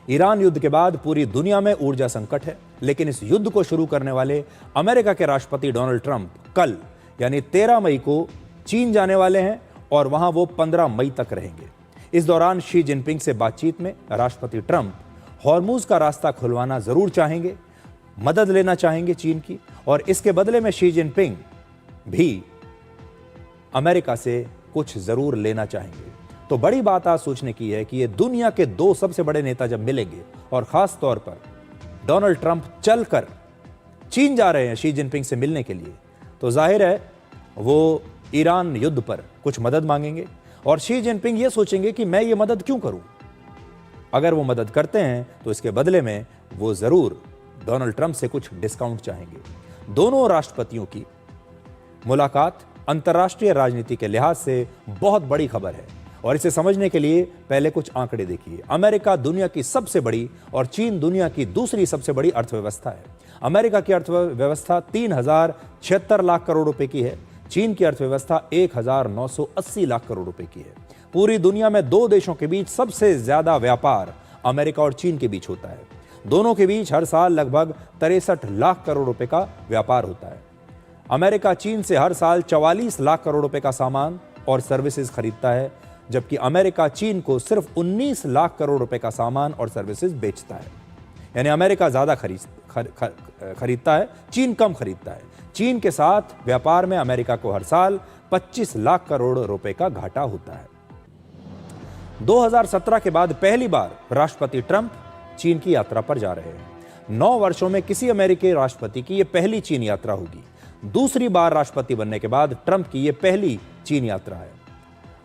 Iran युद्ध के बाद पूरी दुनिया में ऊर्जा संकट है, लेकिन इस युद्ध को शुरू करने वाले अमेरिका के राष्ट्रपति डोनाल्ड ट्रंप कल यानी 13 मई को चीन जाने वाले हैं और वहां वो 15 मई तक रहेंगे। इस दौरान शी जिनपिंग से बातचीत में राष्ट्रपति ट्रंप हॉर्मुज का रास्ता खुलवाना जरूर चाहेंगे, मदद लेना चाहेंगे चीन की, और इसके बदले में शी जिनपिंग भी अमेरिका से कुछ जरूर लेना चाहेंगे। तो बड़ी बात आज सोचने की है कि ये दुनिया के दो सबसे बड़े नेता जब मिलेंगे और खास तौर पर डोनाल्ड ट्रंप चलकर चीन जा रहे हैं शी जिनपिंग से मिलने के लिए, तो जाहिर है वो ईरान युद्ध पर कुछ मदद मांगेंगे और शी जिनपिंग ये सोचेंगे कि मैं ये मदद क्यों करूं। अगर वो मदद करते हैं तो इसके बदले में वो जरूर डोनाल्ड ट्रंप से कुछ डिस्काउंट चाहेंगे। दोनों राष्ट्रपतियों की मुलाकात अंतर्राष्ट्रीय राजनीति के लिहाज से बहुत बड़ी खबर है और इसे समझने के लिए पहले कुछ आंकड़े देखिए। अमेरिका दुनिया की सबसे बड़ी और चीन दुनिया की दूसरी सबसे बड़ी अर्थव्यवस्था है। अमेरिका की अर्थव्यवस्था 3076 लाख करोड़ रुपए की है, चीन की अर्थव्यवस्था 1980 लाख करोड़ रुपए की है। पूरी दुनिया में दो देशों के बीच सबसे ज्यादा व्यापार अमेरिका और चीन के बीच होता है। दोनों के बीच हर साल लगभग 63 लाख करोड़ रुपए का व्यापार होता है। अमेरिका चीन से हर साल 44 लाख करोड़ रुपए का सामान और सर्विसेज खरीदता है, जबकि अमेरिका चीन को सिर्फ 19 लाख करोड़ रुपए का सामान और सर्विसेज बेचता है। यानी अमेरिका ज्यादा खरीदता है, चीन कम खरीदता है। चीन के साथ व्यापार में अमेरिका को हर साल 25 लाख करोड़ रुपए का घाटा होता है। 2017 के बाद पहली बार राष्ट्रपति ट्रंप चीन की यात्रा पर जा रहे हैं। 9 वर्षों में किसी अमेरिकी राष्ट्रपति की यह पहली चीन यात्रा होगी। दूसरी बार राष्ट्रपति बनने के बाद ट्रंप की यह पहली चीन यात्रा है।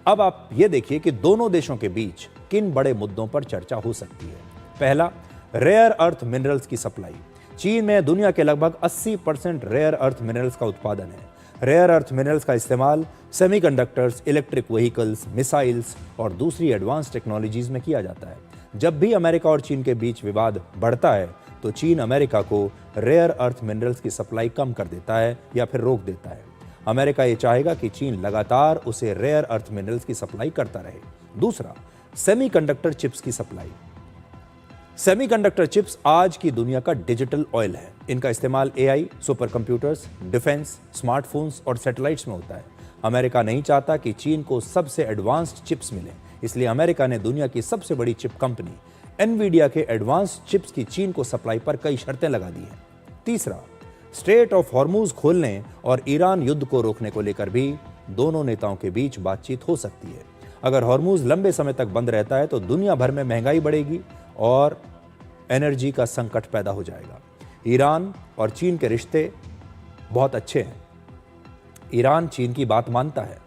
अब आप यह देखिए कि दोनों देशों के बीच किन बड़े मुद्दों पर चर्चा हो सकती है। पहला, रेयर अर्थ मिनरल्स की सप्लाई। चीन में दुनिया के लगभग 80% रेयर अर्थ मिनरल्स का उत्पादन है। रेयर अर्थ मिनरल्स का इस्तेमाल सेमीकंडक्टर्स, इलेक्ट्रिक व्हीकल्स, मिसाइल्स और दूसरी एडवांस टेक्नोलॉजीज में किया जाता है। जब भी अमेरिका और चीन के बीच विवाद बढ़ता है तो चीन अमेरिका को रेयर अर्थ मिनरल्स की सप्लाई कम कर देता है या फिर रोक देता है। अमेरिका ये चाहेगा कि चीन लगातार उसे रेयर अर्थ मिनरल्स की सप्लाई करता रहे। दूसरा, सेमीकंडक्टर चिप्स की सप्लाई। सेमीकंडक्टर चिप्स आज की दुनिया का डिजिटल ऑयल है। इनका इस्तेमाल AI, super computers, defence, smartphones और सैटेलाइट्स में होता है। अमेरिका नहीं चाहता कि चीन को सबसे एडवांस्ड चिप्स मिले, इसलिए अमेरिका ने दुनिया की सबसे बड़ी चिप कंपनी एनवीडिया के एडवांस्ड चिप्स की चीन को सप्लाई पर कई शर्तें लगा दी हैं। तीसरा, स्ट्रेट ऑफ हॉर्मुज खोलने और ईरान युद्ध को रोकने को लेकर भी दोनों नेताओं के बीच बातचीत हो सकती है। अगर हॉर्मुज लंबे समय तक बंद रहता है तो दुनिया भर में महंगाई बढ़ेगी और एनर्जी का संकट पैदा हो जाएगा। ईरान और चीन के रिश्ते बहुत अच्छे हैं। ईरान चीन की बात मानता है।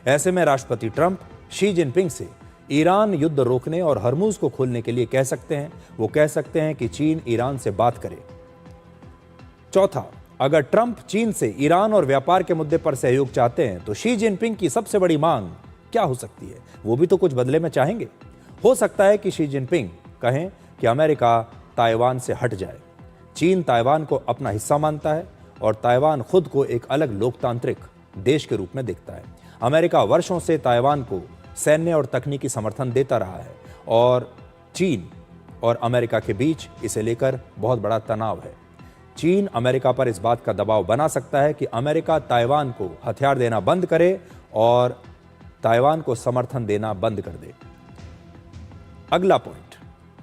ऐसे में राष्ट्रपति ट्रंप शी जिनपिंग से ईरान युद्ध रोकने और हॉर्मुज को खोलने के लिए कह सकते हैं। वो कह सकते हैं कि चीन ईरान से बात करे। चौथा, अगर ट्रंप चीन से ईरान और व्यापार के मुद्दे पर सहयोग चाहते हैं तो शी जिनपिंग की सबसे बड़ी मांग क्या हो सकती है? वो भी तो कुछ बदले में चाहेंगे। हो सकता है कि शी जिनपिंग कहें कि अमेरिका ताइवान से हट जाए। चीन ताइवान को अपना हिस्सा मानता है और ताइवान खुद को एक अलग लोकतांत्रिक देश के रूप में देखता है। अमेरिका वर्षों से ताइवान को सैन्य और तकनीकी समर्थन देता रहा है और चीन और अमेरिका के बीच इसे लेकर बहुत बड़ा तनाव है। चीन अमेरिका पर इस बात का दबाव बना सकता है कि अमेरिका ताइवान को हथियार देना बंद करे और ताइवान को समर्थन देना बंद कर दे। अगला पॉइंट,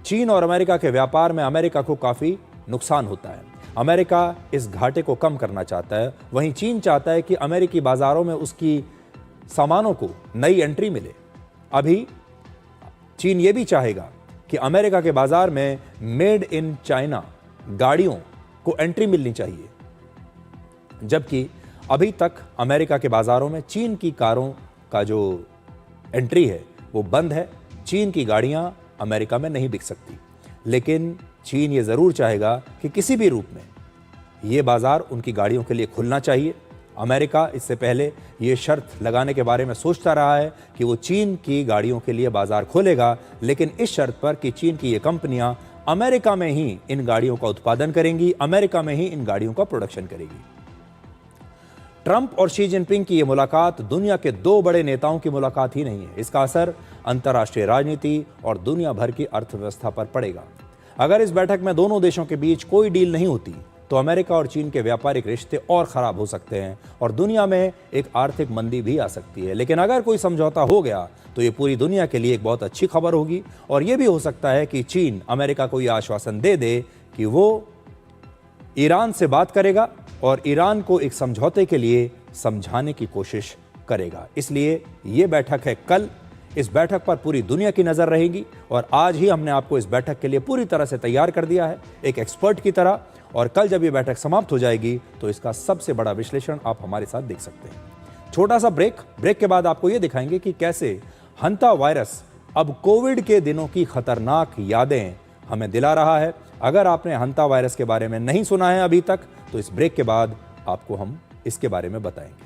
चीन और अमेरिका के व्यापार में अमेरिका को काफी नुकसान होता है। अमेरिका इस घाटे को कम करना चाहता है, वहीं चीन चाहता है कि अमेरिकी बाजारों में उसकी सामानों को नई एंट्री मिले। अभी चीन यह भी चाहेगा कि अमेरिका के बाजार में मेड इन चाइना गाड़ियों को एंट्री मिलनी चाहिए, जबकि अभी तक अमेरिका के बाजारों में चीन की कारों का जो एंट्री है वो बंद है। चीन की गाड़ियां अमेरिका में नहीं बिक सकती, लेकिन चीन ये जरूर चाहेगा कि किसी भी रूप में ये बाजार उनकी गाड़ियों के लिए खुलना चाहिए। अमेरिका इससे पहले ये शर्त लगाने के बारे में सोचता रहा है कि वो चीन की गाड़ियों के लिए बाजार खोलेगा, लेकिन इस शर्त पर कि चीन की ये कंपनियां अमेरिका में ही इन गाड़ियों का उत्पादन करेंगी, अमेरिका में ही इन गाड़ियों का प्रोडक्शन करेगी। ट्रंप और शी जिनपिंग की ये मुलाकात दुनिया के दो बड़े नेताओं की मुलाकात ही नहीं है, इसका असर अंतर्राष्ट्रीय राजनीति और दुनिया भर की अर्थव्यवस्था पर पड़ेगा। अगर इस बैठक में दोनों देशों के बीच कोई डील नहीं होती तो अमेरिका और चीन के व्यापारिक रिश्ते और खराब हो सकते हैं और दुनिया में एक आर्थिक मंदी भी आ सकती है। लेकिन अगर कोई समझौता हो गया तो ये पूरी दुनिया के लिए एक बहुत अच्छी खबर होगी और ये भी हो सकता है कि चीन अमेरिका को यह आश्वासन दे दे कि वो ईरान से बात करेगा और ईरान को एक समझौते के लिए समझाने की कोशिश करेगा। इसलिए ये बैठक है कल। इस बैठक पर पूरी दुनिया की नजर रहेगी और आज ही हमने आपको इस बैठक के लिए पूरी तरह से तैयार कर दिया है एक एक्सपर्ट की तरह। और कल जब ये बैठक समाप्त हो जाएगी तो इसका सबसे बड़ा विश्लेषण आप हमारे साथ देख सकते हैं। छोटा सा ब्रेक के बाद आपको ये दिखाएंगे कि कैसे हंता वायरस अब कोविड के दिनों की खतरनाक यादें हमें दिला रहा है। अगर आपने हंता वायरस के बारे में नहीं सुना है अभी तक तो इस ब्रेक के बाद आपको हम इसके बारे में बताएंगे।